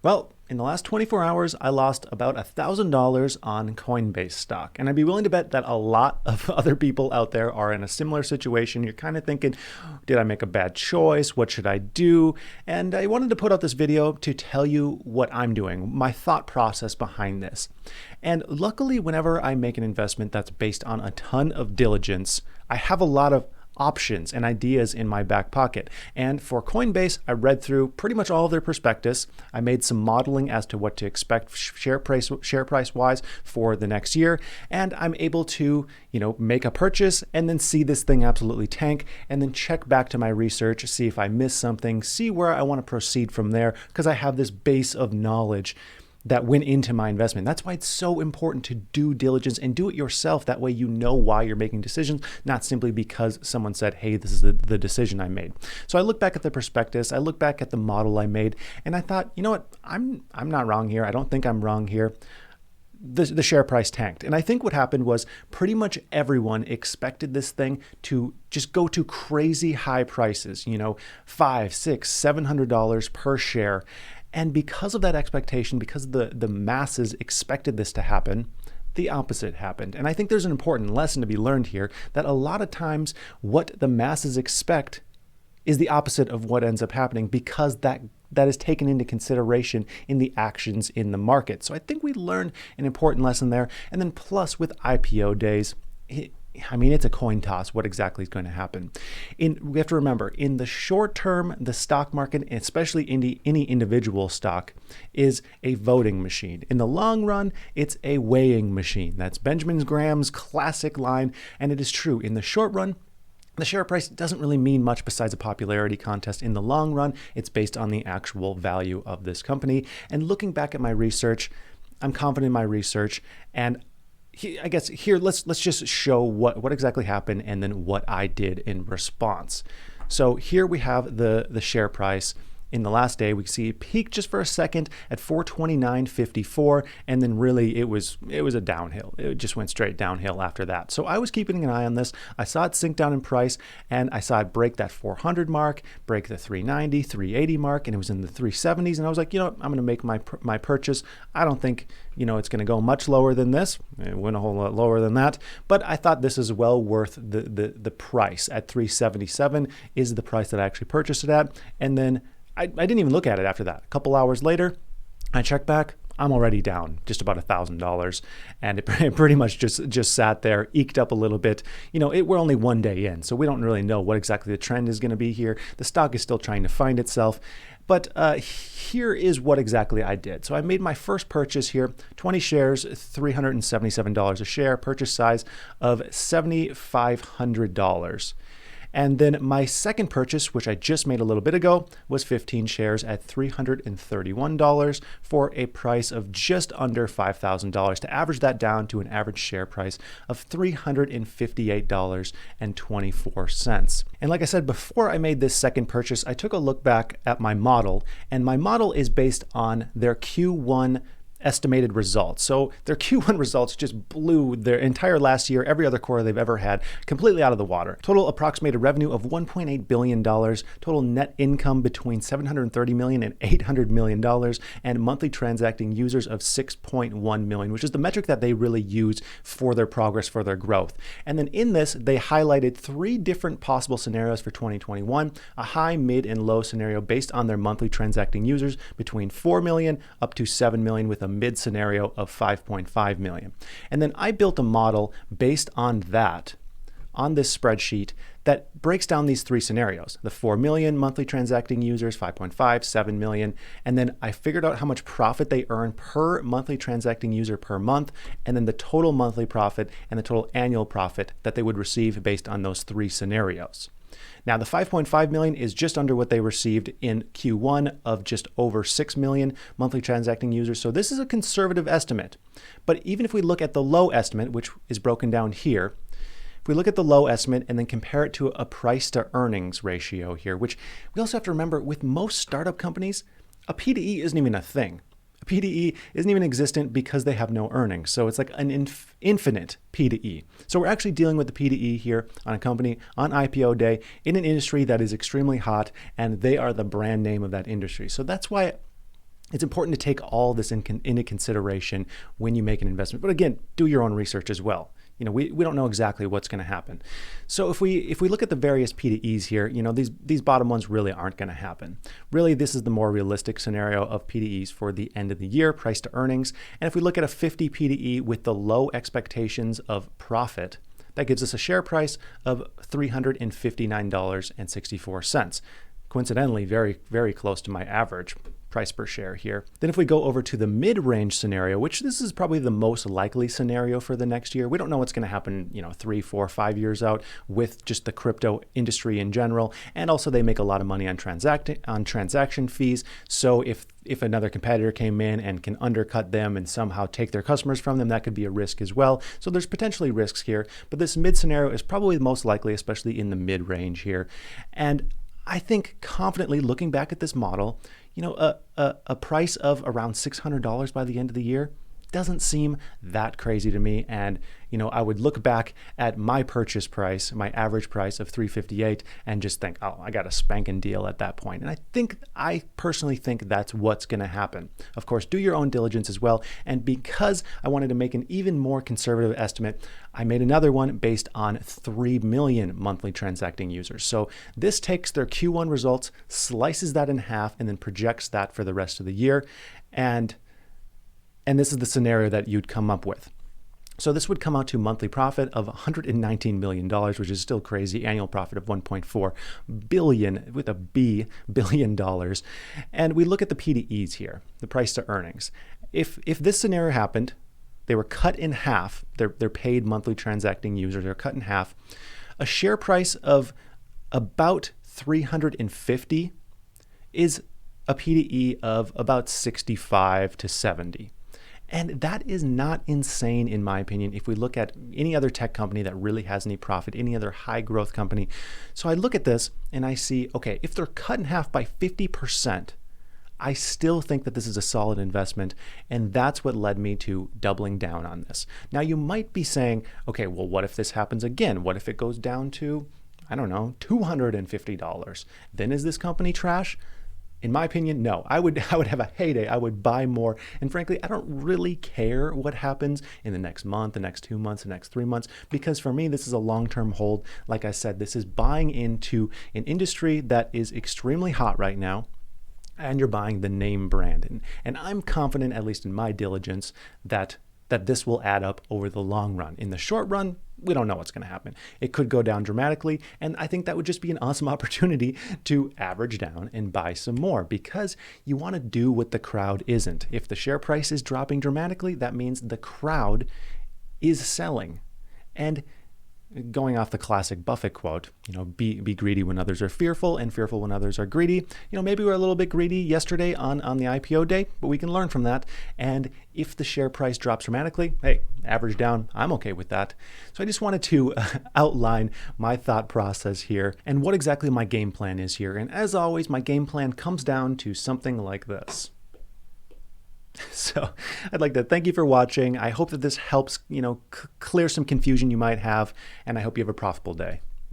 Well, in the last 24 hours, I lost about $1,000 on Coinbase stock. And I'd be willing to bet that a lot of other people out there are in a similar situation. You're kind of thinking, did I make a bad choice? What should I do? And I wanted to put out this video to tell you what I'm doing, my thought process behind this. And luckily, whenever I make an investment that's based on a ton of diligence, I have a lot of options and ideas in my back pocket. And for Coinbase, I read through pretty much all of their prospectus. I made some modeling as to what to expect share price wise for the next year. And I'm able to, make a purchase and then see this thing absolutely tank and then check back to my research, see if I missed something, see where I want to proceed from there because I have this base of knowledge that went into my investment. That's why it's so important to do diligence and do it yourself. That way you know why you're making decisions, not simply because someone said, hey, this is the decision I made. So I look back at the prospectus, I look back at the model I made, and I thought, you know what, I'm not wrong here. I don't think I'm wrong here. The share price tanked. And I think what happened was pretty much everyone expected this thing to just go to crazy high prices, $500, $600, $700 per share. And because of that expectation, because the masses expected this to happen, the opposite happened. And I think there's an important lesson to be learned here that a lot of times what the masses expect is the opposite of what ends up happening because that is taken into consideration in the actions in the market. So I think we learned an important lesson there. And then plus with IPO days, it's a coin toss what exactly is going to happen. We have to remember, in the short term, the stock market, especially any individual stock, is a voting machine. In the long run, it's a weighing machine. That's Benjamin Graham's classic line, and it is true. In the short run, the share price doesn't really mean much besides a popularity contest. In the long run, it's based on the actual value of this company. And looking back at my research, I'm confident in my research, and I guess here, let's just show what exactly happened and then what I did in response. So here we have the share price. In the last day, we see it peaked just for a second at 429.54, and then really it was a downhill. It just went straight downhill after that. So I was keeping an eye on this. I saw it sink down in price, and I saw it break that 400 mark, break the 390, 380 mark, and it was in the 370s. And I was like, I'm going to make my purchase. I don't think it's going to go much lower than this. It went a whole lot lower than that, but I thought this is well worth the price. At 377 is the price that I actually purchased it at, and then I didn't even look at it after that. A couple hours later, I checked back. I'm already down just about $1,000, and it pretty much just sat there, eked up a little bit. We're only one day in, so we don't really know what exactly the trend is going to be here. The stock is still trying to find itself. But here is what exactly I did. So I made my first purchase here, 20 shares, $377 a share, purchase size of $7,500. And then my second purchase, which I just made a little bit ago, was 15 shares at $331 for a price of just under $5,000 to average that down to an average share price of $358.24. And like I said, before I made this second purchase, I took a look back at my model, and my model is based on their Q1 estimated results. So their Q1 results just blew their entire last year, every other quarter they've ever had, completely out of the water. Total approximated revenue of $1.8 billion, total net income between $730 million and $800 million, and monthly transacting users of 6.1 million, which is the metric that they really use for their progress, for their growth. And then in this, they highlighted 3 different possible scenarios for 2021, a high, mid, and low scenario based on their monthly transacting users between 4 million up to 7 million, with a mid scenario of 5.5 million. And then I built a model based on that, on this spreadsheet, that breaks down these 3 scenarios: the 4 million monthly transacting users, 5.5, 7 million, and then I figured out how much profit they earn per monthly transacting user per month, and then the total monthly profit and the total annual profit that they would receive based on those 3 scenarios. Now, the 5.5 million is just under what they received in Q1 of just over 6 million monthly transacting users. So this is a conservative estimate. But even if we look at the low estimate, which is broken down here, if we look at the low estimate and then compare it to a price to earnings ratio here, which we also have to remember with most startup companies, a PDE isn't even a thing. A PDE isn't even existent because they have no earnings. So it's like an infinite PDE. So we're actually dealing with the PDE here on a company on IPO day in an industry that is extremely hot, and they are the brand name of that industry. So that's why It's important to take all this into consideration when you make an investment. But again, do your own research as well. We don't know exactly what's going to happen. So if we look at the various P/Es here, these bottom ones really aren't going to happen. Really, this is the more realistic scenario of P/Es for the end of the year, price to earnings. And if we look at a 50 P/E with the low expectations of profit, that gives us a share price of $359.64. Coincidentally, very, very close to my average price per share here. Then if we go over to the mid-range scenario, which this is probably the most likely scenario for the next year. We don't know what's going to happen, 3, 4, 5 years out with just the crypto industry in general. And also they make a lot of money on transaction fees. So if another competitor came in and can undercut them and somehow take their customers from them, that could be a risk as well. So there's potentially risks here, but this mid scenario is probably the most likely, especially in the mid-range here. And I think confidently looking back at this model, a price of around $600 by the end of the year doesn't seem that crazy to me. And, I would look back at my purchase price, my average price of $358 and just think, oh, I got a spanking deal at that point. And I personally think that's what's going to happen. Of course, do your own diligence as well. And because I wanted to make an even more conservative estimate, I made another one based on 3 million monthly transacting users. So this takes their Q1 results, slices that in half, and then projects that for the rest of the year. And this is the scenario that you'd come up with. So this would come out to monthly profit of $119 million, which is still crazy. Annual profit of $1.4 billion with a B, billion dollars. And we look at the P/Es here, the price to earnings. If this scenario happened, they were cut in half. Their paid monthly transacting users are cut in half. A share price of about 350 is a P/E of about 65 to 70. And that is not insane, in my opinion, if we look at any other tech company that really has any profit, any other high growth company. So I look at this and I see, okay, if they're cut in half by 50%, I still think that this is a solid investment. And that's what led me to doubling down on this. Now, you might be saying, okay, well, what if this happens again? What if it goes down to, I don't know, $250? Then is this company trash? In my opinion, no. I would have a heyday. I would buy more. And frankly, I don't really care what happens in the next month, the next 2 months, the next 3 months, because for me, this is a long-term hold. Like I said, this is buying into an industry that is extremely hot right now, and you're buying the name brand. And I'm confident, at least in my diligence, that this will add up over the long run. In the short run, we don't know what's going to happen. It could go down dramatically, and I think that would just be an awesome opportunity to average down and buy some more, because you want to do what the crowd isn't. If the share price is dropping dramatically, that means the crowd is selling. And going off the classic Buffett quote, be greedy when others are fearful and fearful when others are greedy. Maybe we're a little bit greedy yesterday on the IPO day, but we can learn from that. And if the share price drops dramatically, hey, average down, I'm okay with that. So I just wanted to outline my thought process here and what exactly my game plan is here. And as always, my game plan comes down to something like this. So I'd like to thank you for watching. I hope that this helps, clear some confusion you might have, and I hope you have a profitable day.